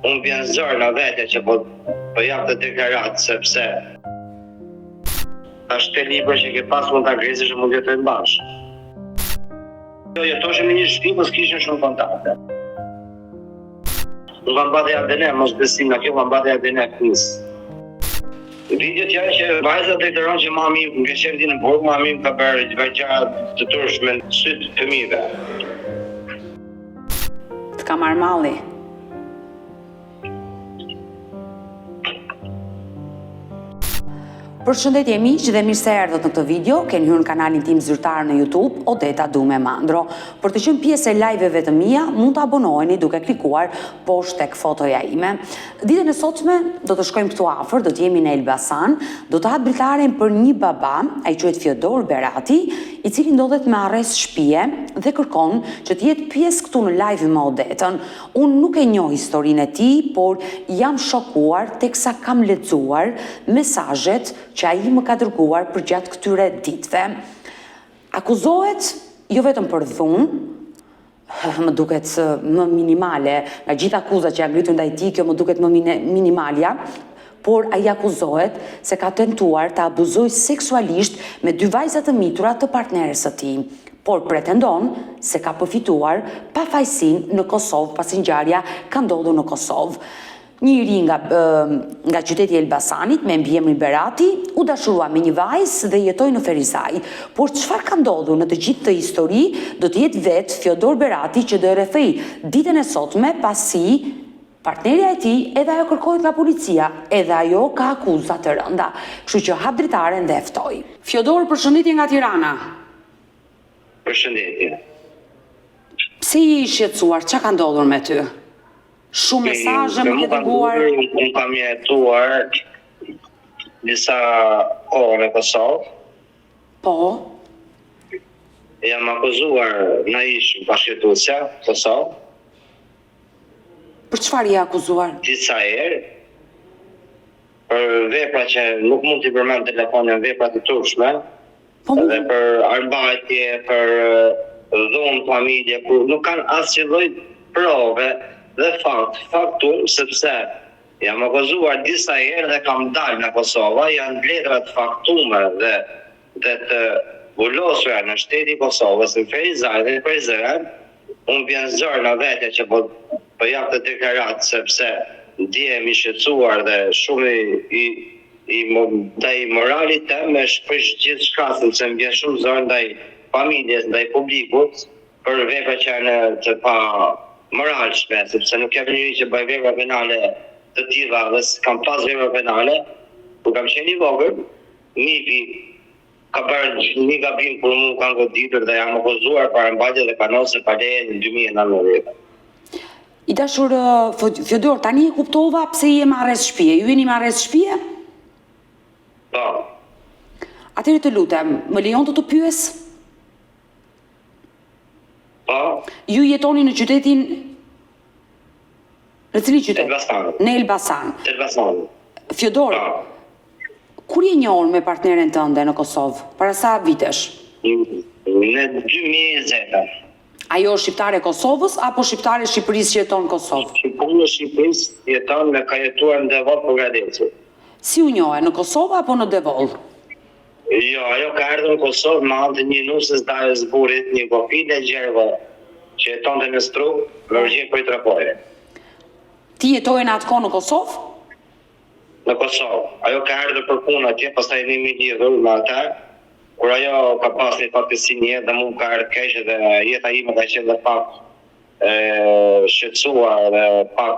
Unë vjen zërë në vete që po jap të deklaratë, sepse është të libër që ke pas mund të agresi që mund jetojnë bashkë. Jo, jetoshim në një shtëpi, po s'kishin shumë kontakte. Nuk kam bade adene, mos besim në kjo, kam bade adene kënisë. Videot janë që vajzat deklaron që mami nga qerti në burg, mami ka bërë gjëra të turshme në sytë fëmijëve. Të ka marrë malli. Përshëndetje miq dhe mirë se erdhët në këtë video. Keni hyrë në kanalin tim zyrtar në YouTube, Odeta Dume Mandro. Për të qenë pjesë e live-eve të mia, mund të abonoheni duke klikuar poshtë tek fotoja ime. Ditën e sotme do të shkojmë këtu afër, do të jemi në Elbasan, do të hap dritaren për një baba, ai quhet Fjodor Berati, i cili ndodhet me arrest shtëpie dhe kërkon që të jetë pjesë këtu në live me Odetën. Unë nuk e njoh historinë e tij, por jam shokuar teksa kam lexuar mesazhet që ai më ka dërguar për gjatë këtyre ditëve. Akuzohet jo vetëm për dhunë, më duket më minimale, nga gjithë akuzat që janë ngritur ndaj tij, kjo më duket më minimalja, por ai akuzohet se ka tentuar të abuzojë seksualisht me 2 vajza të mitura të partneres së tij, por pretendon se ka përfituar pafajësinë në Kosovë pasi ngjarja ka ndodhur në Kosovë. Një i ri nga qyteti Elbasanit me mbiemrin Berati u dashurua me një vajzë dhe jetoi në Ferizaj. Por çfarë ka ndodhur në të gjithë të histori do të jetë vetë Fjodor Berati që do e rrethej ditën e sotme, pasi partnerja e tij edhe ajo kërkohet nga policia, edhe ajo ka akuza të rënda. Kështu që hap dritaren dhe ftoj. Fjodor, përshëndetje nga Tirana. Përshëndetje. Pse je i shqetësuar? Çka ka ndodhur me ty? Shumë mesazhe më ke dërguar. Unë kam jetuar disa orë në Kosovë. Po. Jam akuzuar në ish bashkëjetuesja Kosovë. Për çfarë je akuzuar? Disa herë. Për vepra që nuk mund t'i përmend telefonin, vepra të turshme. Dhe për arbajtje, për dhunë familje, kur nuk kanë asnjë lloj prove dhe faktum, sepse jam akuzuar disa herë dhe kam dalë nga Kosova, janë letrat faktume dhe të vulosura në shteti Kosovës, në Ferizaj dhe në Prizren. Unë vjen zërë në vete që po jap të deklaratë, sepse ndihem i shqetësuar dhe shumë ndaj moralit tem me shpesh gjithë shkasën, se më vjen shumë zërë ndaj familjes, ndaj publikut, për vepra që janë të pa moralshme, sepse nuk jam njëri që bëj vepra penale të tilla dhe kam pas vepra penale, kur kam qenë i vogël, nipi ka bërë një gabim kur mu kanë goditur dhe jam akuzuar për mbajtje dhe kanose pa leje në 2019. I dashur Fjodor, tani e kuptova pse je me arrest shtëpie. Ju jeni me arrest shtëpie? Po. Atëherë të lutem, më lejon të pyes? Po. Ju jetoni në qytetin... Në cili qytet? Elbasan. Në Elbasan. Elbasan. Fjodor, kur je njohur me partneren tënde në Kosovë? Para sa vitesh? Në 2020. Ajo është shqiptare e Kosovës apo shqiptare e Shqipërisë që jeton në Kosovë? Punë në Shqipërisë jeton me ka jetuar në Devol për Gradeci. Si u njohe, në Kosovë apo në Devol? Jo, ajo ka ardhur në Kosovë me anë të një nusës darës burit, një kofile gjerëve që jetonte në Strug, në origjinë prej Tropoje. Ti jetoje në atë kohë në Kosovë? Në Kosovë. Ajo ka ardhur për punë atje, pastaj jemi lidhur me ata. Kur ajo ka pas një fatkeqësi një jetë dhe mu ka ardhur keq dhe jeta ime ka qenë dhe pak shqetësuar dhe pak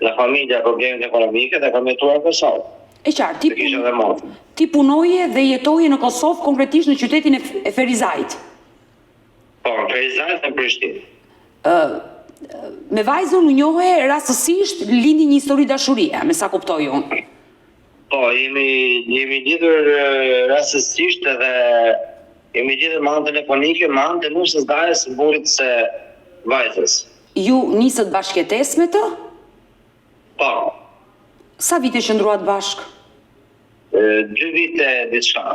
në familja problemet ekonomike dhe kam jetuar në Kosovë. E qartë, ti punoje dhe jetoje në Kosovë, konkretisht në qytetin e Ferizajt? Po, në Ferizajt dhe në Prishtinë. Me vajzën u njohe rastësisht, lindi një histori dashurie, me sa kuptoj unë. Po, jemi lidhur rastësisht dhe jemi lidhur me anë telefonike, me anë të nusës darës së burit së vajzës. Ju nisët bashkëjetesë me të? Po. Sa vite qëndruat bashkë? 2 vite diçka.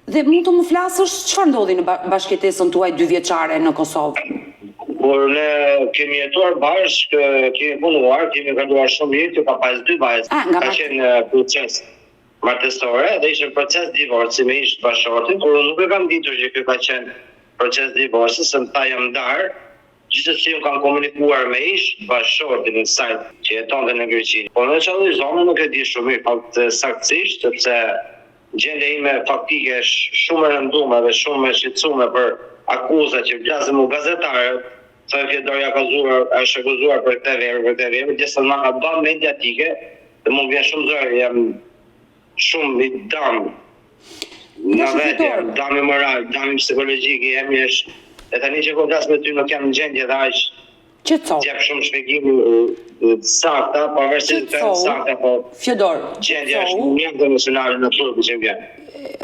Dhe mund të më flasësh çfarë ndodhi në bashkëjetesën tuaj 2 vjeçare në Kosovë? Por ne kemi jetuar bashkë, kemi punuar, kemi kaluar shumë mirë, që ka pas 2 vajzë. Ka qenë proces martesore dhe ishte proces divorci me ish bashortin, kur unë nuk e kam ditur që kjo ka qenë proces divorci, se më tha jam ndarë, gjithsesi unë kam komunikuar me ish bashortin në sajt që jetonte në Greqi. Po në çdo zonë nuk e di shumë mirë, saktësisht, sepse gjendja ime faktike është shumë e rënduar dhe shumë e shqetësuar për akuza që vlasën u gazetarët. Sa Fjedorja është akuzuar për këtë vepër, gjithsesi ma ka bën mediatike, dhe më vjen shumë zor, jam shumë i dam. Në vetë, dam i moral, dam i psikologjik, jemi është, e tani që po flas me ty nuk jam në gjendje dhe aq jep shumë shpjegim sakta, pavarësisht të sakta, po Fjodor, gjendja është mjaft emocionale në turp që vjen.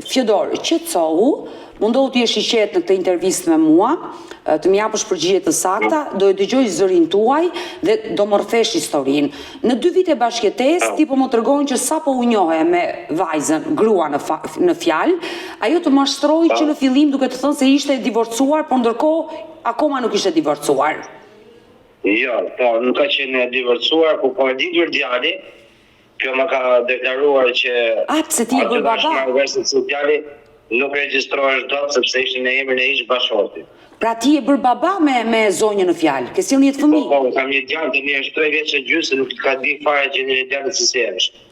Fjodor, qetësohu, mundohu të jesh i qetë në këtë intervistë me mua, të më japësh përgjigje të sakta, do e dëgjoj zërin tuaj dhe do më rrthesh historinë. Në 2 vite bashkëtesë, ti po më tregon që sapo u njohe me vajzën, grua në fjalë, ajo të mashtroi që në fillim duke të thënë se ishte divorcuar, por ndërkohë akoma nuk ishte divorcuar. Jo, po, nuk ka qenë divorcuar, po e ditur djali, kjo më ka deklaruar që pse ti e bër baba? Djali nuk regjistrohesh dot sepse ishte në emrin e ish bashortit. Pra ti e bër baba me zonjën në fjalë, ke sjellë një fëmijë. Po, kam një djalë tani është 3 vjeç e gjysmë, nuk ka di fare që një djalë si është.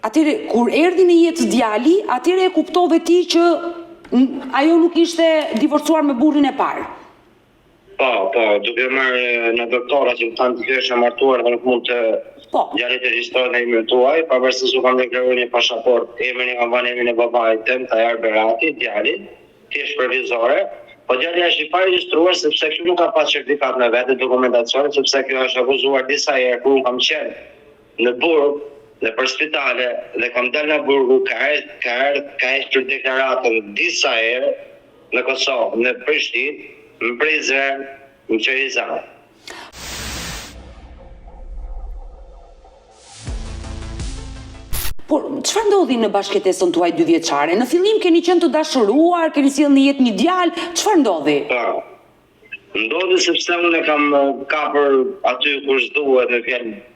Atëre kur erdhi në jetë djali, atëre e kuptove ti që ajo nuk ishte divorcuar me burrin e parë. Po, duke marrë në doktora që më thanë të është martuar dhe nuk mund të djalit të regjistrohet në emrin tuaj, pavarësisht se u kam deklaruar një pasaport, emrin e kam vënë emrin e babait tim, Tajar Berati, djalit, thjesht provizore. Po djali është i paregjistruar sepse kjo nuk ka pas certifikat në vetë, dokumentacion, sepse kjo është akuzuar disa herë kur unë kam qenë në burg dhe për spitale dhe kam dalë në burgu, ka ecur deklaratën disa herë në Kosovë, në Prishtinë, në Prizren, në Qerizan. Por, çfarë ndodhi në bashkëtesën tuaj 2 vjeçare? Në fillim keni qenë të dashuruar, keni sjellë në jetë një djalë, çfarë ndodhi? Ndodhi sepse unë kam kapur aty kur s'duhet,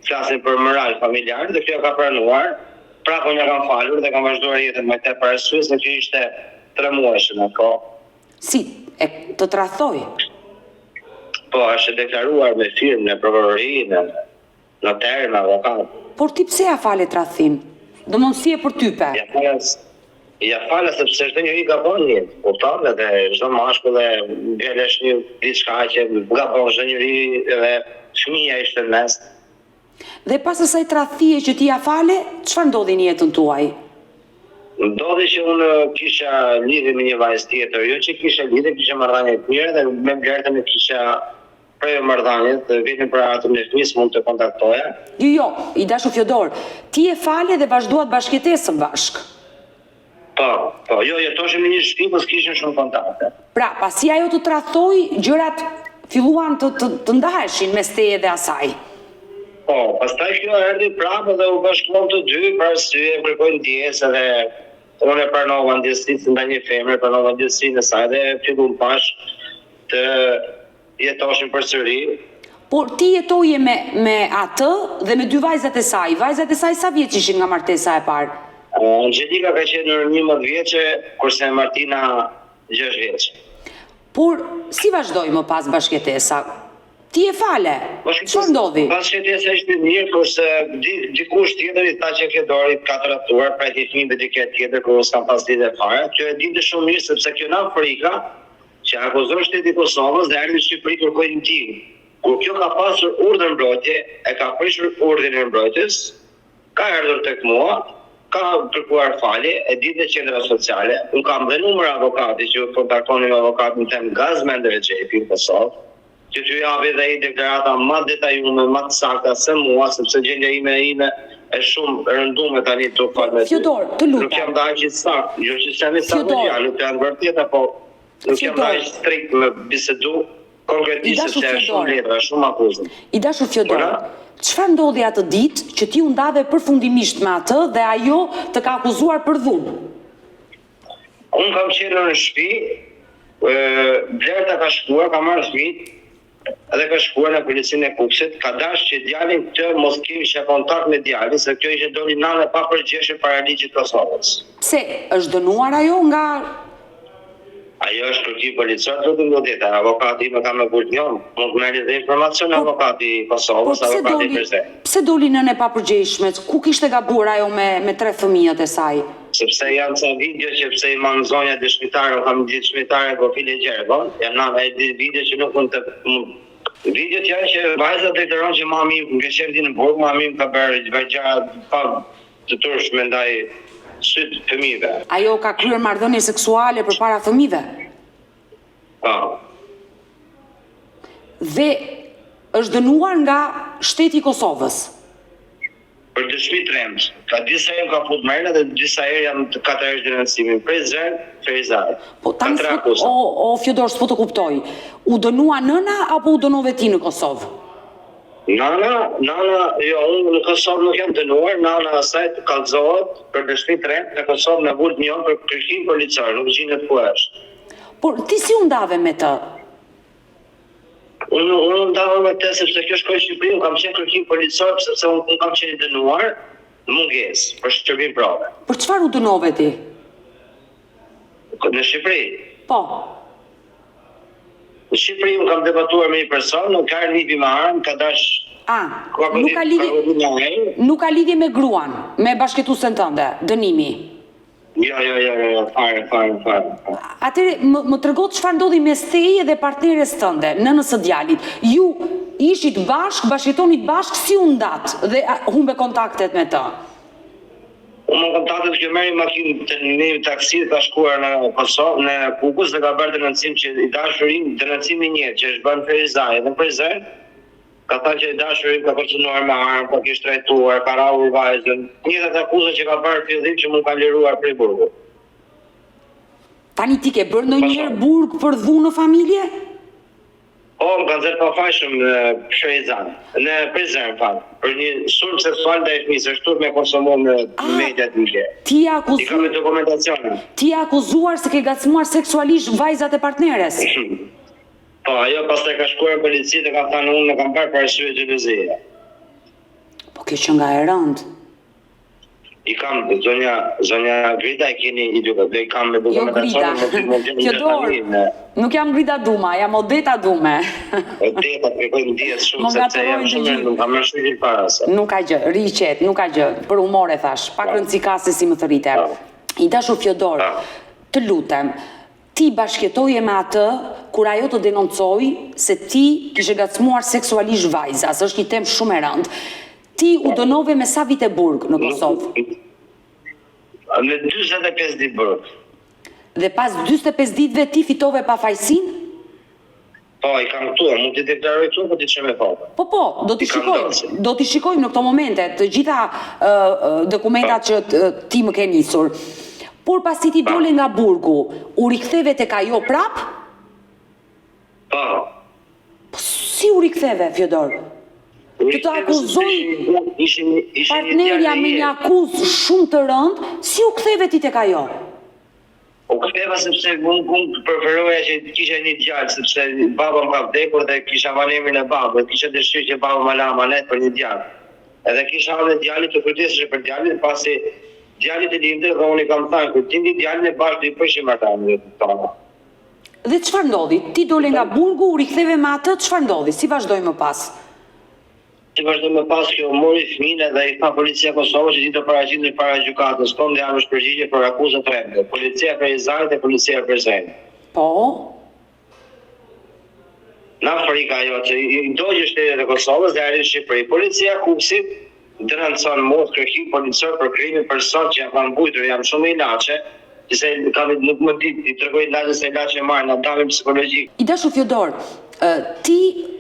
flasin për moral familjar, dhe kjo ka pranuar, pra unë kam falur dhe kam vazhduar jetën me të për arsye se kjo ishte 3 muajshëm në kohë. Si, e të tradhtoi? Po, është deklaruar me firmë në prokurori, në notar, në avokat. Por ti pse ja fale tradhtin? Domthon si e përtype? Ja fala sepse çdo njeri gabon jetë, kupton, dhe çdo mashkull dhe velesh një diçka që gabon çdo njeri dhe fëmia ishte në mes. Dhe pas asaj tradhtie që ti ja fale, çfarë ndodhi në jetën tuaj? Ndodhi që unë kisha lidhje me një vajzë tjetër, jo që kisha lidhje, kisha marrëdhënie të mira dhe me blertën e kisha prej marrëdhënies, dhe vetëm për atë në fëmijës mund të kontaktoja. Jo, i dashur Fjodor, ti e fale dhe vazhduat bashkëtesën bashkë. Po, jo, jetoshim në një shtëpi, po s'kishim shumë kontakte. Pra, pasi ajo të tradhtoi, gjërat filluan të ndaheshin mes teje dhe asaj. Po, pastaj kjo erdhi prapë dhe u bashkuan të dy për arsye kërkojnë ndjesë dhe unë e pranova ndjesinë ndaj një femre, pranova ndjesinë e saj dhe fillum pash të jetoshim përsëri. Por ti jetoje me atë dhe me 2 vajzat e saj. Vajzat e saj sa vjeç ishin nga martesa e parë? Angjelika ka qenë në 11 vjeçe, kurse Martina 6 vjeçe. Por si vazhdoi më pas bashkëtesa? Ti e fale? Çfarë ndodhi? Bashkëtesa ishte mirë, kurse dikush tjetër i tha që Fjedori ka tradhtuar për një fëmijë dhe dikë tjetër kur s'kam pas lidhje fare. Kjo e dinte shumë mirë sepse kjo në Afrika që akuzon shteti i Kosovës dhe erdhi në Shqipëri kërkoi ndihmë. Kur kjo ka pasur urdhër mbrojtje, e ka prishur urdhrin e mbrojtjes, ka ardhur tek mua, ka kërkuar falje, e ditë qendra sociale, unë kam dhe numër avokati që kontaktoni me avokatin tem Gazmend Rexhepi në Kosovë, që t'ju japi dhe i deklarata më detajume, më të sakta se mua, sepse gjendja ime e shumë rëndume tani të falë me ty. Fjodor, të lutem. Nuk jam daqë i saktë, jo që s'jam i saktë, nuk jam vërtet, apo nuk jam daqë strikt me bisedu, konkretisht se e shumë letra, shumë akuzën. I dashur Fjodor, çfarë ndodhi atë ditë që ti u ndave përfundimisht me atë dhe ajo të ka akuzuar për dhunë? Unë kam qenë në shtëpi, Blerta ka shkuar, ka marrë fëmijët, edhe ka shkuar në policinë e Kukësit, ka dashur që djalin të mos kishte kontakt me djalin, se kjo ishte doli nane pa përgjeshje para ligjit të Kosovës. Pse është dënuar ajo nga Ajo është kërkim policor të ndodhjet, avokati më ka me Gultjon, mund të merri dhe informacion avokati i Kosovës, avokati i Prezent. Pse doli nën e papërgjegjshme? Ku kishte gabuar ajo me 3 fëmijët e saj? Sepse janë ca video që pse i manë zonja dëshmitare, kam ditë dëshmitare Gofile Gjergon, janë video që nuk mund të... Videot janë që vajza deklaron që mami më kësherti në burg, mami më ka bërë gjëra pa të turshme ndaj sytë fëmijëve. Ajo ka kryer marrëdhënie seksuale përpara fëmijëve? Po. Dhe është dënuar nga shteti i Kosovës? Për dëshmi tremt. Ka disa herë ka fut merrë dhe disa herë janë 4 herë denuncimin. Prezent, Ferizaj. Po tani o Fjodor, s'po të kuptoj. U dënua nëna apo u dënove ti në Kosovë? Nana, jo, unë në Kosovë nuk jam dënuar, nana asaj të kallëzohet për dëshmi tremt në Kosovë në Gultjon për kërkim policor, nuk gjinet ku është. Por ti si u ndave me të? Unë ndave me të sepse kjo shkoj në Shqipëri, unë kam qenë kërkim policor sepse unë kam qenë dënuar në mungesë për shkërbim prave. Për çfarë u dënove ti? Në Shqipëri? Po. Në Shqipëri unë kam debatuar me një person, nuk ka nipi me armë, ka dash... Nuk ka lidhje me gruan, me bashkëtuesen tënde, dënimi? Jo, fare. Atëre, më tërgo çfarë ndodhi mes teje dhe partneres tënde, nënës së djalit. Ju ishit bashkëtonit bashkë, si u ndat dhe humbe kontaktet me të? Unë më kontaktet që meri makinë të një taksi ka shkuar në Kosovë, në Kukës dhe ka bërë denuncim që i dashurin, denuncimi njëtë që është bërë Ferizaj edhe në Prezent, ka thënë që i dashurin ka përcënuar me armë, ka kishtë trajtuar, ka rahur vajzën, njëtë të akuzën që ka bërë fillim që mund ka liruar prej burgut. Tani ti ke bërë ndonjëherë burg për dhunë në familje? Po, më kanë zërë pafajshëm në Ferizaj, në Prezent, për një sulm seksual dhe e fëmijës, është me konsumu në mediat një. Ti ka me dokumentacionin. Ti akuzuar se ke gacmuar seksualisht vajzat e partneres? Po, ajo pas të ka shkuar në polici dhe ka thënë unë në kam bërë për arsye xhelozie. Po kjo që nga e rëndë. I kam, zonja Grida e keni i duke, dhe i kam me dokumentacionin. Fjodor, nuk jam Grida Duma, jam Odeta Dume. Odeta, kërkojmë dijet shumë, sepse jam shumë nuk kam më shujit para se. Nuk ka gjë, riqet, nuk ka gjë, për humore thash, pak rëndësikase si më thërite. I dashur Fjodor, të lutem, ti bashkëtoje me atë kur ajo të denoncoj se ti kishe gacmuar seksualisht vajzas, është një temë shumë e rëndë. Ti u dënove me sa vite burg në Kosovë? Me 45 ditë burg. Dhe pas 45 ditëve ti fitove pafajsin? Po, i kam këtu, mund t'i deklaroj këtu, po t'i që me foto. Po, do t'i shikojmë në këto momente, të gjitha dokumentat që ti më ke nisur. Por pas ti dole nga burgu, u riktheve tek ajo prap? Po. Si u riktheve, Fjodor? Të të akuzoj partnerja me një akuzë shumë të rëndë, si u ktheve ti tek ajo? U ktheva sepse unë preferoja që kisha një djalë, sepse baba më ka vdekur dhe kisha vanemin e babës, kisha dëshirë që baba më la amanet për një djalë. Edhe kisha edhe djalit të kujdeseshë për djalit, pasi djalit e lindër dhe unë i kam thënë, kur tindi djalin e bashkë i përshim martamin e tona. Dhe çfarë ndodhi? Ti dole nga burgu, u riktheve me atë, çfarë ndodhi? Si vazhdoj më pas? Si vazhdo më pas kjo mori fëmijën dhe i tha policia e Kosovës që ti të paraqitet para gjykatës, tonë dhe është përgjigje për akuzat rrende. Policia e Ferizajt dhe policia e Prezent. Po? Na frika ajo që i dogji shtetet e Kosovës dhe arrin në Shqipëri. Policia e Kukësit denuncon mua kërkim policor për krimin person që jam mbujtur, jam shumë ilaçe, se nuk më di, i tregoj ilaçe se ilaçe marrin, ndavim psikologjik. I dashur Fjodor, ti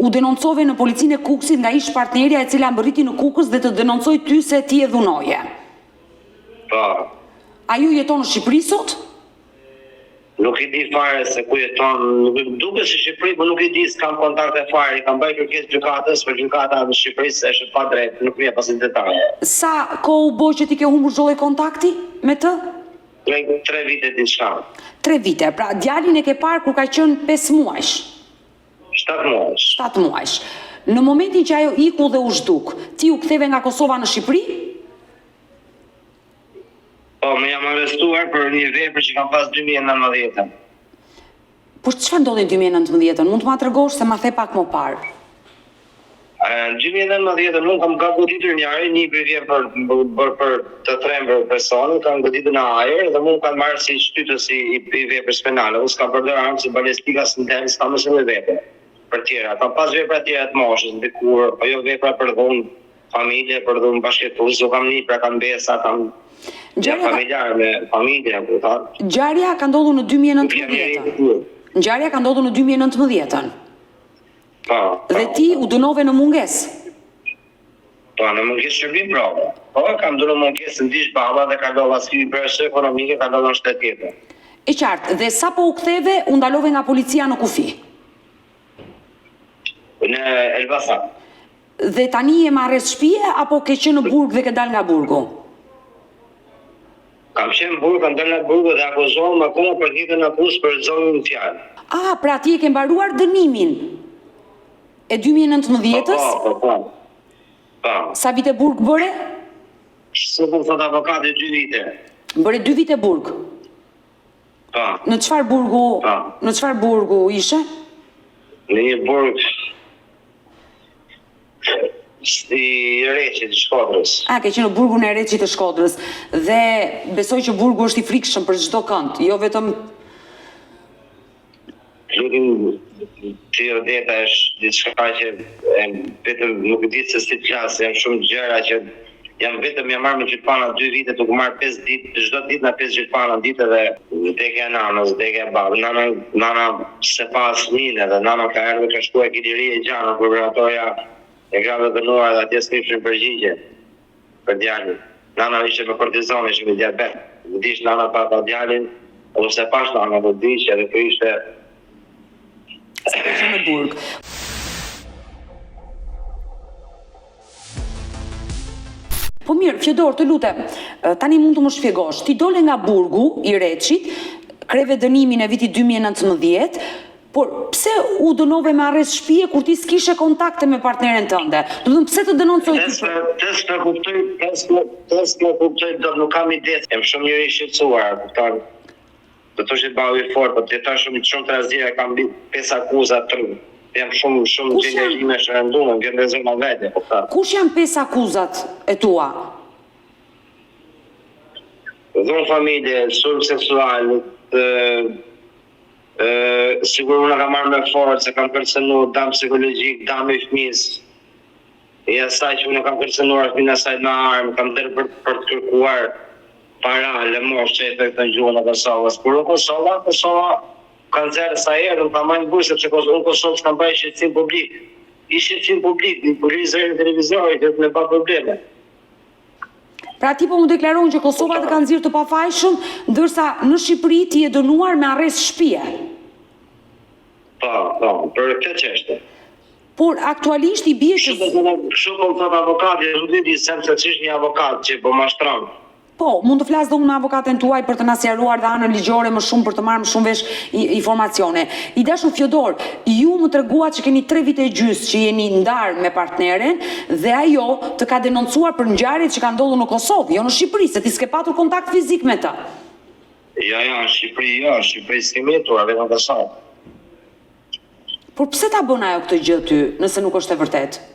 u denoncove në policinë e Kukësit nga ish partnerja e cila mbërriti në Kukës dhe të denoncoj ty se ti e dhunoje. Po. Ajo jeton në Shqipëri sot? Nuk i di fare se ku jeton, duke si Shqipëri, po nuk i di s'kam kontakte fare, kam bëjë kërkesë gjykatës për gjykata në Shqipëri se është pa drejt, nuk vjen pas detaje. Sa kohë u bë që ti ke humbur çdo kontakti me të? 3 vite diçka. 3 vite, pra djalin e ke parë kur ka qenë 5 muajsh. 7 muaj. 7 muajsh. Në momentin që ajo iku dhe u zhduk, ti u ktheve nga Kosova në Shqipëri? Po, më jam arrestuar për një vepër që kam pas 2019. Po çfarë ndodhi në 2019? Mund të ma tregosh se ma the pak më parë. Në 2019 unë kam goditur një brevje për të 3 persone, kam goditur në ajër dhe unë kam marrë si shtytës i veprës penale. Unë s'kam përdor armë si balestika, s'ndem, s'kam mësë me vepër. Për tjera, kam pas vepra tjera të moshës, ndikur, po jo vepra për dhunë familje, për dhunë bashkëtues, kam një pra kam besa, kam familjar me familje, Ngjarja ka ndodhur në 2019. Ngjarja ka ndodhur në 2019. Po. Dhe ti u dënove në mungesë. Po, në mungesë shërbim prove. Po, kam dënuar mungesë ndish baba dhe kalova si bërësë ekonomike, kalova në shtet tjetër. E qartë, dhe sa po u ktheve, u ndalove nga policia në kufi? Në Elbasan. Dhe tani je me arrest shtëpie apo ke qenë në burg dhe ke dal nga burgu? Kam qenë në burg, kam dal nga burgu dhe akuzohem akoma për hitën akuzë për zonën në fjalë. Pra ti e ke mbaruar dënimin e 2019-ës? Po. Sa vite burg bëre? Se po thot avokati 2 vite. Bëre 2 vite burg? Po. Në çfarë burgu ishe? Në një burg i Reçit, Shkodrës. Ke qenë në burgun e Reçit të Shkodrës. Dhe besoj që burgu është i frikshëm për çdo kënd, jo vetëm Tirdeta është diçka që vetëm nuk di se si flas, janë shumë gjëra që jam marrë me gjyqpana 2 vite, tuk marrë 5 ditë, çdo ditë na 5 gjyqpana ditë dhe vdekja e nanës, vdekja e babës. Nana se pas njëne dhe nana ka erdhur ka shkuar Kiliri e Gjana, guvernatorja e grave dënuar dhe atje s'kishin përgjigje për djalin. Nana ishte me kortizon, ishte me diabet. Vdish nana pa djalin, ose pas nana do vdish, edhe kjo ishte në burg. Po mirë, Fjodor, të lutem, tani mund të më shpjegosh, ti dole nga burgu i Reçit, kreve dënimin e vitit 2019, por pse u dënove me arrest shtëpie kur ti s'kishe kontakte me partneren tënde? Do të thënë pse të denoncoj ti? S'më kuptoj, do nuk kam ide. Jam shumë njëri i shqetësuar, kupton. Do të thoshit bau i fortë, po ti tash shumë trazira kam 5 akuza, 3. Jam shumë gjenderime shëndume, vjen në zona vete, kupton. Kush janë 5 akuzat e tua? Dhunë familje, sulm seksual, sigur unë ka marrë me fortë, se kam kërcënuar dam psikologjik, dam i fëmis. E asaj që unë kam kërcënuar fëmin asaj me armë, kam dërë për të kërkuar para, lëmosh që e të këtë në gjuhën e Kosovës. Kur unë Kosova kanë zerë sa erë, unë ka majnë burë, sepse unë Kosovës kam bërë shqetësim publik. I shqetësim publik, në kur i zërë në televizorit, dhe të me pa probleme. Pra ti po më deklaron që Kosova të kanë zirë të pafajshëm, ndërsa në Shqipëri ti e dënuar me arrest shtëpie. Po, për këtë çështje. Por aktualisht i bie që shumë më thot avokati, nuk di se ç'është një avokat që po mashtron. Po, mund të flas dhe unë me avokaten tuaj për të na sqaruar dhe anën ligjore më shumë për të marrë më shumë vesh informacione. I dashur Fjodor, ju më treguat që keni 3 vite e gjysmë që jeni ndarë me partneren dhe ajo të ka denoncuar për ngjarjet që kanë ndodhur në Kosovë, jo në Shqipëri, se ti s'ke patur kontakt fizik me të. Jo, në Shqipëri s'kemi jetuar, vetëm në Kosovë. Por pse ta bën ajo këtë gjë ty, nëse nuk është e vërtetë?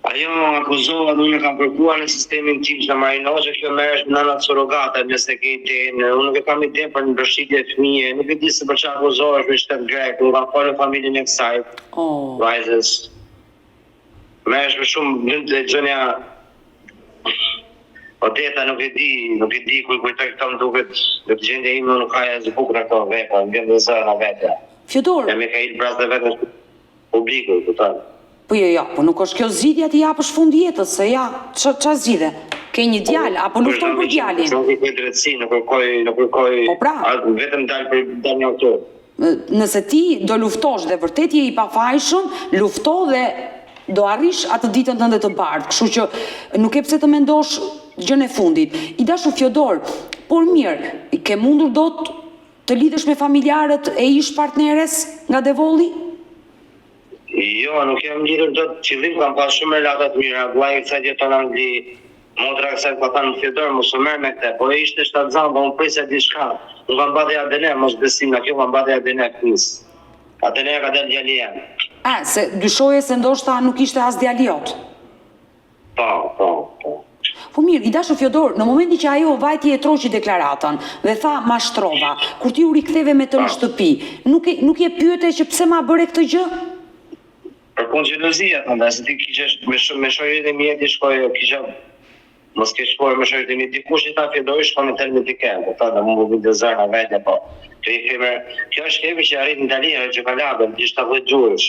Ajo akuzohet, unë kam kërkuar në sistemin tim që në Marinozhe, kjo merresh me nënat surrogate, nëse ke idenë, unë nuk e kam ide për një mbështetje fëmije, nuk e di se për çfarë akuzohesh me shtet grek, nuk kam folur familjen e kësaj. Vajzës. Merresh me shumë të gjënia. Odeta nuk e di ku kujtoj këto më duket, në të gjendje ime nuk ka as bukur ato vepra, vjen në zona vetë. Fjodor. Me ka il braz dhe vetë publiku, kupton. Po jo, po nuk është kjo zgjidhja ti japësh fund jetës, se ja, ç'a zgjidhe? Ke një djalë apo lufton për djalin? Nuk kërkoj drejtësi, nuk kërkoj. Po pra, vetëm dal një autor. Nëse ti do luftosh dhe vërtet je i pafajshëm, lufto dhe do arrish atë ditën tënde të bardhë. Kështu që nuk e pse të mendosh gjën e fundit. I dashur Fjodor, por mirë, ke mundur dot të lidhesh me familjarët e ish partneres nga Devolli? Jo, nuk jam lidhur dot, fillim kam pas shumë relata të mira, vllai i saj jeton në Angli, motra e saj po thanë Fyodor mos u merr me këtë, po ishte shtatzan, po unë prisja diçka. Unë kam mbate ADN, mos besim na kjo kam mbate ADN nis. ADN ka dalë djali jam. Se dyshoje se ndoshta nuk ishte as djali jot. Po. Po mirë, i dashur Fyodor, në momentin që ajo vajti e troqi deklaratën dhe tha mashtrova, kur ti u riktheve me të në shtëpi, nuk je pyete që pse ma bëre këtë gjë? Për punë xhelozia, thonë, se ti kishe me shoqërinë e mia ti shkoje, kisha mos ke shkuar me shoqërinë e mia, dikush i tha Fyodor shkon në termin e kë, po thonë më vjen të zëra vetë po. Ti i theme, kjo është kemi që arrit në Itali, që ka labën, ti 70 gjuhësh.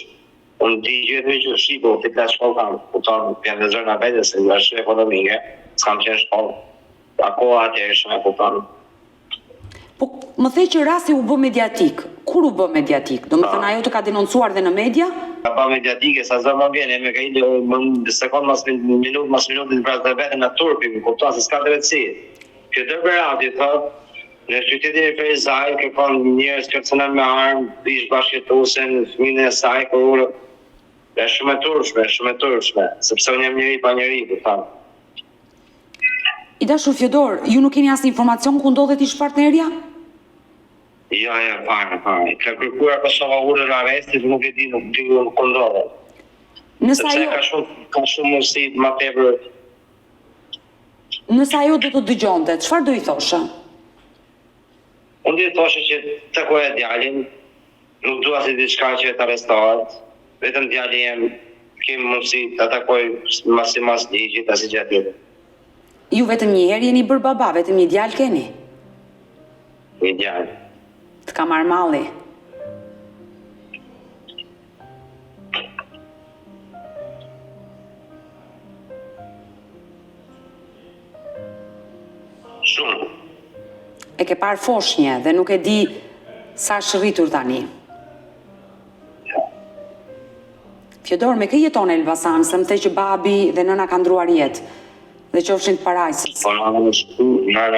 Unë di gjithë me që shqipo, të klasë shkollë kam, po thonë, janë të zërë në vetë, se nga është ekonomike, s'kam qenë shkollë, ako atë e shme, po thonë. Po, më thej që rasti u bë mediatik, kur u bë mediatik? Do më thënë ajo të ka denoncuar dhe në media? Ka pa mediatike, sa zë më vjene, me ka ide, sekund mas minutit të prazë dhe vete në turpi, më kuptoa se s'ka të vetësi. Fyodor Berati, thotë, në qytetin e Ferizaj, kërkon njerëz kërcënën me armë, ish bashkëtuesen, fëmijën e saj, kur është shumë e turpshme, sepse unë jam njëri pa njëri, po tham. I dashur Fyodor, ju nuk keni asnjë informacion ku ndodhet ish partnerja? Jo, fare. Ka kërkuar Kosova urën në arrestit, nuk e di ku ndodhet. Nëse ajo ka shumë mundësi më tepër. Nëse ajo do të dëgjonte, çfarë do i thoshe? Unë do i thoshe që takoja djalin, nuk dua si diçka që të arrestohet, vetëm djali jem kemë mundësi të takoj mas ligjit, as i gjatë tjetër. Ju vetëm një herë jeni bërë baba, vetëm një djalë keni? Një djalë. Të ka marrë malli. Shumë. E ke parë foshnje dhe nuk e di sa shërritur tani. Fyodor, me kë jeton Elbasan, se më the që babi dhe nëna ka ndruar jetë dhe qofshin të parajsës? Po nëna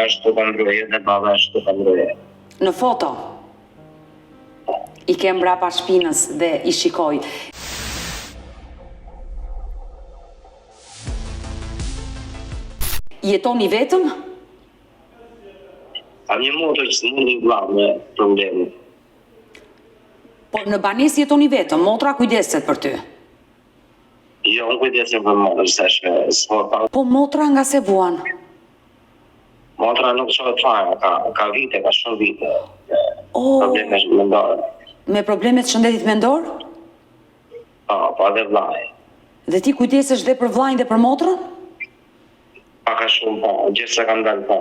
është të ndruar jetë dhe baba është të ndruar jetë. Në foto i kem mbrapa shpinës dhe i shikoj. Jetoni vetëm? Kam një motor që mundi vllai me probleme. Po në banesë jetoni vetëm, motra kujdeset për ty? Jo, unë kujdesem për motor, se s'po. Po motra nga se vuan? Motra nuk shohet fare, ka vite, ka shumë vite. Probleme mendore. Me problemet shëndetit mendor? Po edhe vllai. Dhe ti kujdesesh dhe për vllajin dhe për motrën? Paka shumë po, gjithë se kam dalë po.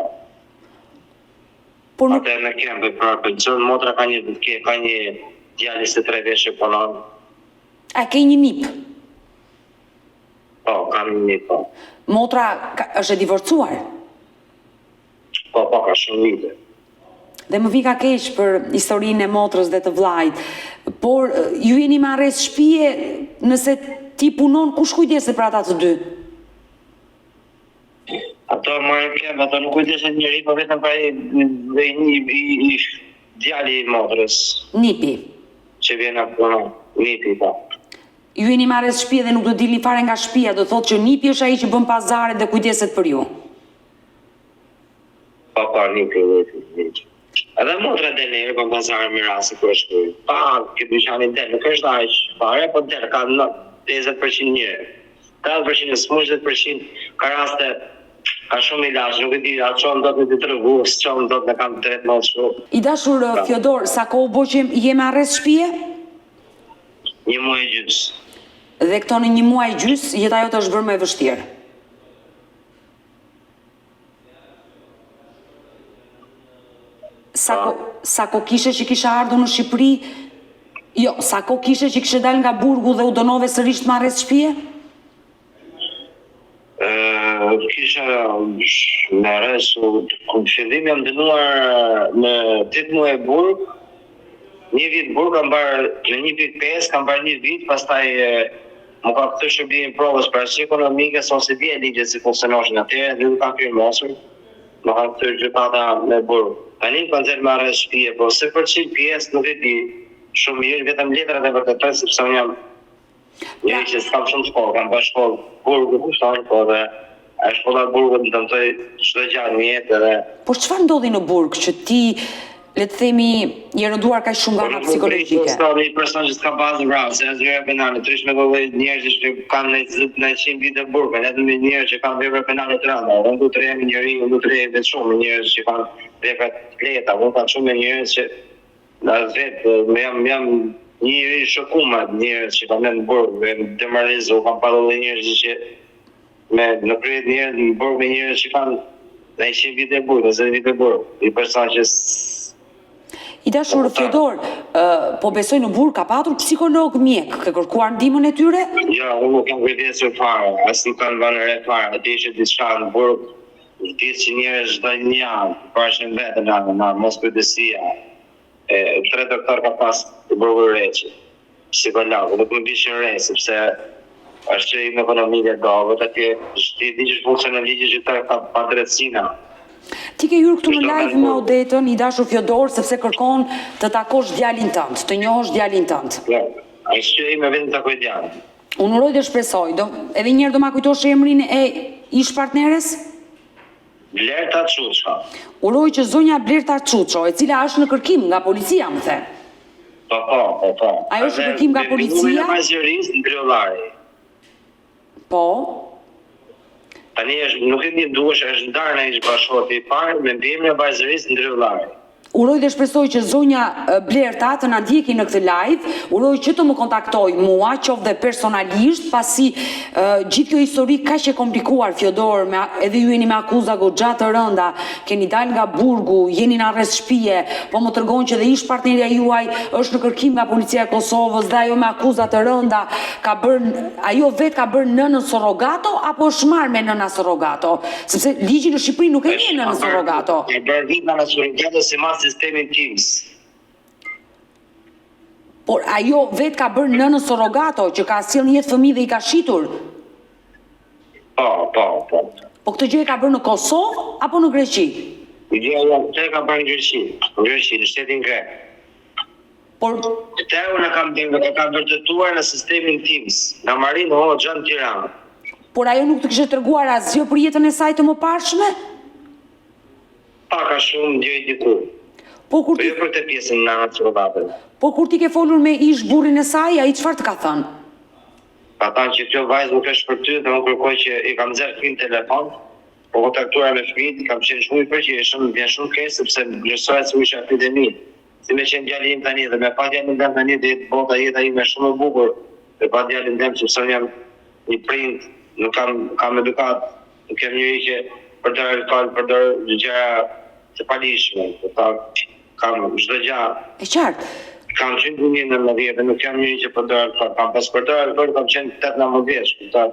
Por nuk... Atë në kempe, për qënë motra ka një djali se 3 vjeçë punon. A ke një nip? Po, kam një nip, po. Motra është e divorcuar? Po, ka shumë vite. Dhe më vika keq për historinë e motrës dhe të vllajt. Por ju jeni me arrest shtëpie, nëse ti punon, kush kujdeset për ata të dy? Ato marrin kemë, ato nuk kujdesen njëri, po vetëm për i djali i motrës. Nipi. Që vjen punon, nipi, po. Ju jeni me arrest shtëpie dhe nuk do dilni fare nga shtëpia, do thotë që nipi është ai që bën pazare dhe kujdeset për ju. Po, nipi. Edhe motra del njerë për pazare me rasi kërë shkuj. Pa, këtë dyqani del, nuk është aq fare, po del, ka 50% njërë. 40% smush, 10% ka raste, ka shumë ilaç, nuk e di, atë qonë do të të tregu, së qonë do të në kam të tretë më shumë. I dashur Fyodor, sa kohë bo që je me arrest shtëpie? 1 muaj e gjys. Dhe këto në 1 muaj gjys, jeta jote është bërë më e vështirë. Sa ko kishe që kishe ardhur në Shqipëri? Jo, sa ko kishe që kishe dal nga burgu dhe u donove sërish të marrë shtëpie? Kisha në rresu, në fillim jam dënuar në 8 muaj burg, 1 vit burg, kam barë në 1.5, kam barë 1 vit, pastaj më ka këtë shërbimin provës për arsye ekonomike, ose di e ligjet si funksionoshin atëherë, dhe nuk kam firmosur, më ka këtë gjykata me burg. Tani kanë nxjerrë me arrest shtëpie, po se për çil pjesë nuk e di shumë mirë, vetëm letrat e vërtetoj sepse unë jam Njëri që s'kam shumë shkollë, kam pas shkollë burgu kushton, po dhe a shkolla burgu më dëmtoj çdo gjë në jetë edhe. Po çfarë ndodhi në burg që ti, le të themi, je rënduar kaq shumë nga ana psikologjike? Është një person që s'ka bazë vrasë, se asgjë penale, trysh me vëllai njerëz që kanë në 100 vite burg, edhe me njerëz që kanë vepra penale të rënda, unë do të rrem njëri, unë do të rrem vetë shumë njerëz që kanë vepra të lehta, unë kam shumë njerëz që na vetë jam njëri shokuar njerëz që kanë në burg, demoralizu, kanë parë njerëz që në kryet njerëz në burg me njerëz që kanë në 100 vite burg, 20 vite burg, i person që I dashur Fjodor, po besoj në burg ka patur psikolog mjek, ke kërkuar ndihmën e tyre? Ja, unë nuk kam kujdesur fare, as nuk kanë vënë re fare, atë ishte diçka në burg, ditë që njerëz çdo një javë, pashin vetën në mos kujdesia. 3 doktor ka pas të burgu reqi, psikolog, nuk më bishin re, sepse është që i me ekonomike dovët, atje ti di që funksionon ligji që ta ka pa drejtësina. Ti ke hyrë këtu në live me Odetën, i dashur Fjodor, sepse kërkon të takosh djalin tënd, të njohësh djalin tënd. Është që i me vetëm takoj djalin. Unë uroj dhe shpresoj, edhe një herë do ma kujtosh emrin e ish partneres? Blerta Çuço. Uroj që zonja Blerta Çuço, e cila është në kërkim nga policia, më the. Po. Ajo është në kërkim nga policia? Në Mazërisë, në Griollari. Po. Tani nuk e di duhesh është ndarë në ish bashkëti i parë me ndihmën e Vajzërisë në Ndryllari. Uroj dhe shpresoj që zonja Blerta të na ndjeki në këtë live, uroj që të më kontaktoj mua, qoftë dhe personalisht, pasi gjithë kjo histori kaq e komplikuar, Fjodor, edhe ju jeni me akuza goxha të rënda, keni dalë nga burgu, jeni në arrest shtëpie, po më tregon që dhe ish partnerja juaj është në kërkim nga policia e Kosovës, dhe ajo me akuza të rënda ajo vetë ka bërë nënën surrogato apo është marrë me nëna surrogato? Sepse ligji në Shqipëri nuk e njeh nënën surrogato. E bërë vitë nëna surrogato si mas sistemin TIMS. Por ajo vetë ka bërë nënën surrogato që ka sjellë një fëmijë dhe i ka shitur? Po. Po këtë gjë e ka bërë në Kosovë apo në Greqi? Jo, këtë ka bërë në Greqi, në shtetin grek. Por këtë unë kam vërtetuar në sistemin TIMS, në Marin Hoxha në Tiranë. Por ajo nuk të kishte treguar asgjë për jetën e saj të mëparshme? Paka shumë gjë diku. Po kur ti për të pjesën në nënën surrogate. Po kur ti ke folur me ish burrin e saj, ai çfarë të ka thënë? Ka thënë që kjo vajzë nuk është për ty dhe unë kërkoj që i kam nxjerrë fëmijën telefon, po kontaktuar me fëmijët, kam qenë shumë i përqeshëm, vjen shumë keq sepse vlerësohet si ishte epidemi. Si me qenë djali im tani dhe me pa djalin tim tani dhe bota jeta ime shumë e bukur. Dhe pa djalin tim sepse jam një prind, nuk kam edukat, nuk kem njëri që përdor alkool, përdor gjëra të palishme. Kam çdo gjë. E qartë. Kam qenë në 19 dhe nuk jam njëri që përdor alkool. Kam pas përdor alkool, kam qenë 18 vjeç, kupton?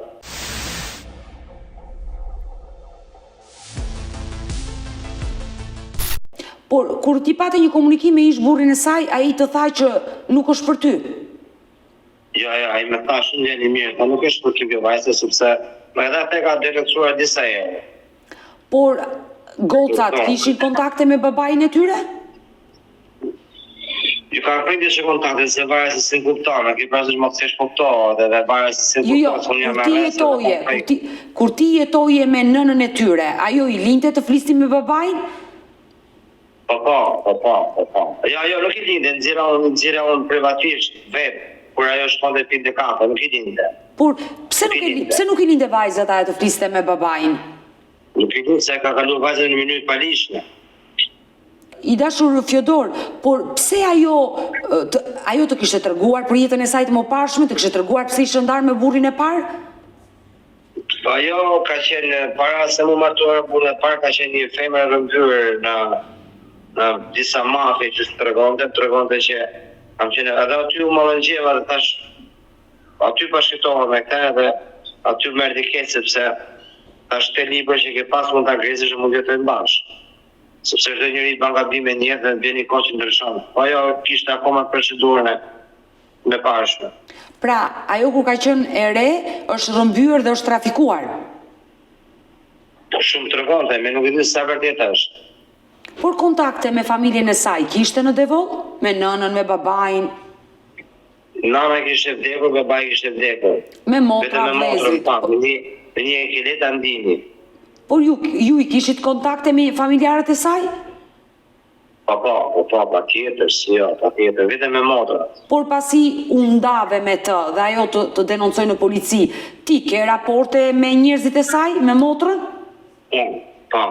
Por kur ti pate një komunikim me ish burrin e saj, ai të tha që nuk është për ty. Jo, ai më tha shumë gjë mirë, po nuk është për kjo vajzë sepse më edhe atë ka deleksuar disa herë. Por gocat kishin kontakte me babain e tyre? Ju ka prindë që kontakte se vajzë si kupton, a ke parasysh mos s'e kupton, edhe vajzë si kupton. Kur ti jetoje me nënën e tyre, ajo i linte të flisti me babain? Po. Jo, nuk i linte, nxjerra unë privatisht vetë, kur ajo shkonte pinte kafe, nuk i linte. Por pse nuk i linte vajzat ajo të fliste me babain? Nuk i linte se ka kaluar vajzën në mënyrë palishme. I dashur Fjodor, por pse ajo të kishte treguar për jetën e saj të mëparshme, të kishte treguar pse ishte ndarë me burrin e parë? Ajo ka qenë para se mu martuar burrin e parë, ka qenë një femër rëmbyer në disa mafe që tregonte që kam qenë edhe aty u mallëngjeva dhe thash aty bashkëtohem me këtë dhe aty më erdhi keq sepse tash te libra që ke pas mund ta ngresësh mund të jetojnë bashkë. Sepse çdo njeri bën gabime në jetë dhe vjen një kohë që ndryshon. Po ajo kishte akoma procedurën e pashme. Pra, ajo kur ka qenë e re, është rrëmbyer dhe është trafikuar. Po shumë tregonte, me nuk e di sa vërtet është. Por kontakte me familjen e saj kishte në Devoll? Me nënën, me babain? nana kishte vdekur, babai kishte vdekur. Me motra vlezrit. Me një Keleta Ndini. Por ju I kishit kontakte me familjarët e saj? Po, patjetër, patjetër, vetëm me motra. Por pasi u ndave me të dhe ajo të denoncoj në polici, ti ke raporte me njerëzit e saj, me motrën? Po.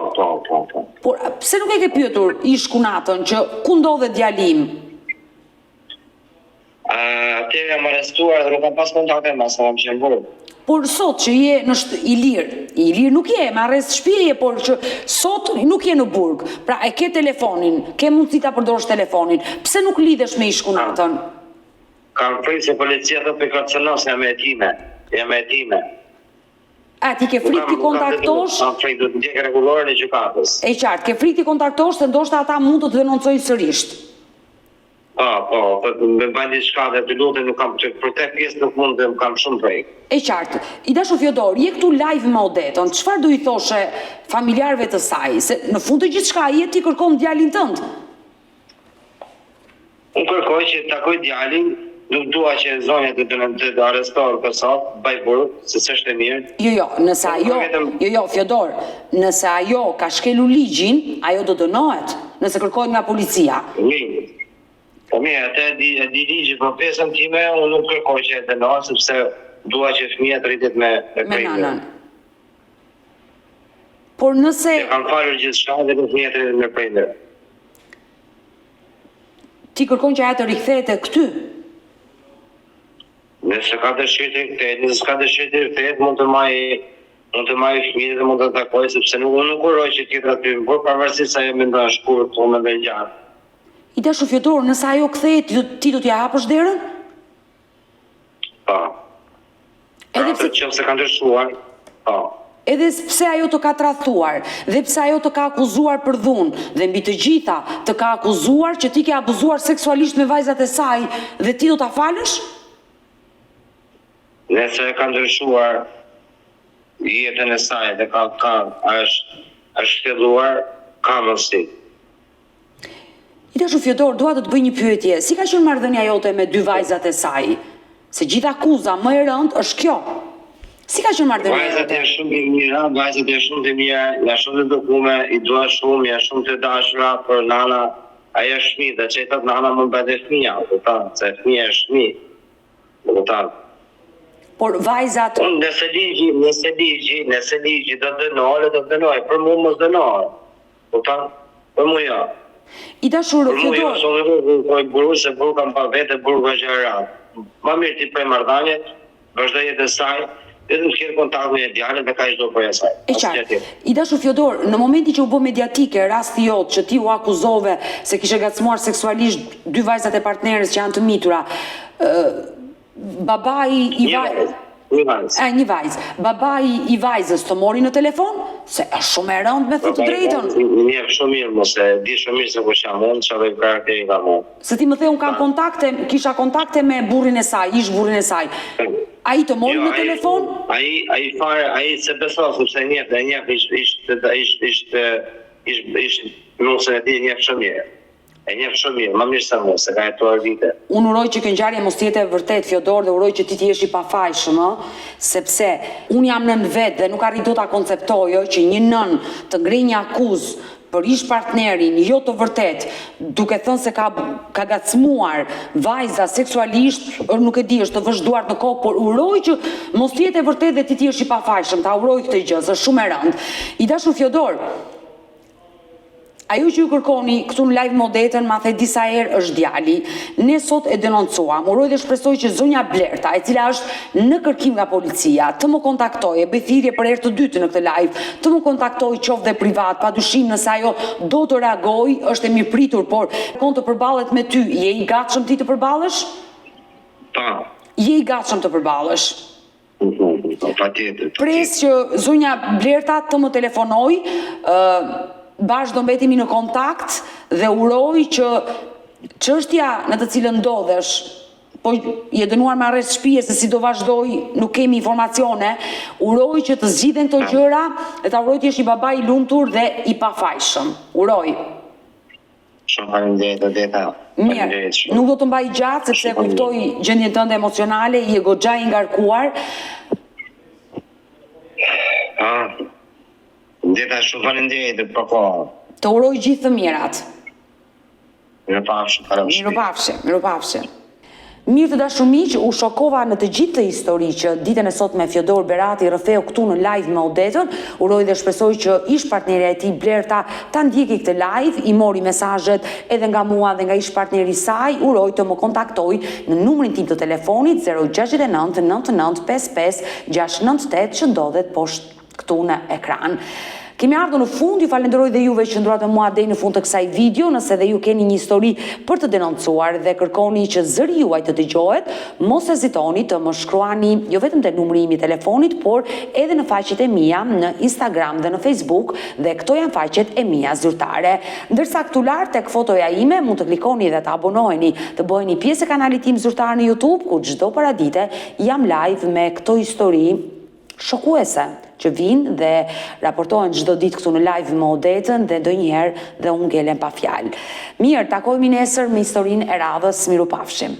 Por pse nuk e ke pyetur ish kunatën që ku ndodhe djalim? Atë jam arrestuar dhe nuk kam pas kontakte me sa kam qenë burg. Por sot që je në Ilir nuk je, me arrest shtëpie, por që sot nuk je në burg. Pra e ke telefonin, ke mundësi ta përdorësh telefonin. Pse nuk lidhesh me ish kunatën? Kam frikë se policia do të kërcënos, jam e time. A ti ke frikë ti kontaktosh? Kam frikë do të ndjek rregulloren e gjykatës. E qartë, ke frikë ti kontaktosh se ndoshta ata mund të denoncojnë sërish. Po, me bajnë diçka dhe të lutem nuk kam për te pjesë nuk mund dhe kam shumë prej. E qartë, i dashur Fjodor, je këtu live me Odetën, çfarë do I thoshe familjarëve të saj? Se në fund të gjithçka ti kërkon djalin tënd. Unë kërkoj që takoj djalin, nuk dua që zonja të arrestohet për sot, baj burg, se s'është e mirë. Jo, nëse Fjodor, nëse ajo ka shkelur ligjin, ajo do dënohet, nëse kërkohet nga policia. Po mirë, atë e di ligji për pjesën time, unë nuk kërkoj që e dënohet, sepse dua që fëmija të rritet me nanën. Por nëse... E kam falur gjithçka dhe fëmija të rritet me prindër. Ti kërkon që ajo të rikthehet këty? Nëse ka dëshirë të rikthehet, nëse ka dëshirë të rikthehet, mund të marrë fëmijët dhe mund të takoj, sepse unë nuk uroj që tjetë aty, por pavarësisht sa e mendon shkurt, unë mendoj gjatë. I dashur Fjodor, nëse ajo kthehet, ti do t'ja hapësh derën? Po. Edhe pse nëse ka ndryshuar, po. Edhe pse ajo të ka tradhtuar, dhe pse ajo të ka akuzuar për dhunë, dhe mbi të gjitha të ka akuzuar që ti ke abuzuar seksualisht me vajzat e saj, dhe ti do ta falësh? Nëse ka ndryshuar jetën e saj dhe është shtelluar, ka mundësi. I dashur Fjodor, dua të bëj një pyetje. Si ka qenë marrëdhënia jote me dy vajzat e saj? Se gjithë akuza më e rëndë është kjo. Si ka qenë marrëdhënia jote? Vajzat janë shumë të mira, vajzat janë shumë të mira, janë shumë të dukume, I dua shumë, janë shumë të dashura për nana. Ajo është fëmijë, dhe që I thotë nana më bëhet fëmija, kupton, se fëmija është fëmijë. Kupton. Por vajzat... Nëse ligji do dënohet, për mua mos dënohet. Kupton? Për mua jo. I dashur Fjodor. Për mua se burgu kam pa vete, burgu është e rrallë. Ma mirë ti prej marrëdhëniet, vazhdo jetën e saj, vetëm të ketë kontakt me djalin dhe kaq çdo për asaj. E qartë. I dashur Fjodor, në momentin që u bë mediatike rasti jot që ti u akuzove se kishe gacmuar seksualisht dy vajzat e partneres që janë të mitura, babai I një vajzë. Babai I vajzës të mori në telefon? Se është shumë e rëndë me thënë të drejtën. Një shumë mirë, mos e di shumë mirë se ku jam unë, çfarë karakteri kam unë. Se ti më the unë kam kontakte, kisha kontakte me burrin e saj, ish burrin e saj. Ai të mori në telefon? Ai se beson sepse ishte nusën e tij një shumë mirë. E njeh shumë mirë, më mirë se mua, se ka jetuar vite. Unë uroj që kjo ngjarje mos jetë e vërtet, Fjodor, dhe uroj që ti jesh I pafajshëm, sepse unë jam nën vet dhe nuk arrit dot ta konceptoj që një nën të ngrej një akuzë për ish partnerin jo të vërtet, duke thënë se ka gacmuar vajza seksualisht, nuk e di, është të vëzhduar në kokë, por uroj që mos jetë e vërtet dhe ti jesh I pafajshëm, ta uroj këtë gjë, është shumë e rëndë. I dashur Fjodor, ajo që ju kërkoni këtu në live Odetën, ma the disa herë është djali. Ne sot e denoncuam. Uroj dhe shpresoj që zonja Blerta, e cila është në kërkim nga policia, të më kontaktoj, e bëj thirrje për herë të dytë në këtë live, të më kontaktoj qoftë dhe privat, padyshim nëse ajo do të reagoj, është e mirëpritur, por kon të përballet me ty, je I gatshëm ti të përballesh? Po. Je I gatshëm të përballesh? Patjetër. Pres që zonja Blerta të më telefonoj, bashkë do mbetemi në kontakt dhe uroj që çështja në të cilën ndodhesh, po je dënuar me arrest shtëpie se si do vazhdoj, nuk kemi informacione, uroj që të zgjidhen këto gjëra dhe ta uroj të jesh I baba I lumtur dhe I pafajshëm. Uroj. Shumë faleminderit Odeta. Mirë, nuk do të mbaj gjatë, sepse kuptoj gjendjen tënde emocionale, je goxha i ngarkuar. Odeta, shumë faleminderit për kohë. Të uroj gjithë të mirat. Mirupafshim. Mirupafshim. Mirë të dashur miq, u shokova në të gjithë të histori që ditën e sot me Fjodor Berati rrëfeu këtu në live me Odetën. Uroj dhe shpresoj që ish partnerja e tij Blerta ta ndjeki këtë live, i mori mesazhet edhe nga mua dhe nga ish partneri i saj. Uroj të më kontaktoj në numrin tim të telefonit 069 99 55 698 që ndodhet poshtë këtu në ekran. Kemi ardhur në fund, ju falenderoj dhe juve që ndroat me mua deri në fund të kësaj video. Nëse dhe ju keni një histori për të denoncuar dhe kërkoni që zëri juaj të dëgjohet, mos hezitoni të më shkruani jo vetëm te numri im i telefonit, por edhe në faqet e mia në Instagram dhe në Facebook, dhe këto janë faqet e mia zyrtare. Ndërsa këtu lart tek fotoja ime mund të klikoni dhe të abonoheni, të bëheni pjesë e kanalit tim zyrtar në YouTube, ku çdo paradite jam live me këto histori shokuese që vinë dhe raportohen çdo ditë këtu në live me Odetën dhe ndonjëherë dhe unë ngelen pa fjalë. Mirë, takohemi nesër me historinë e radhës. Mirupafshim.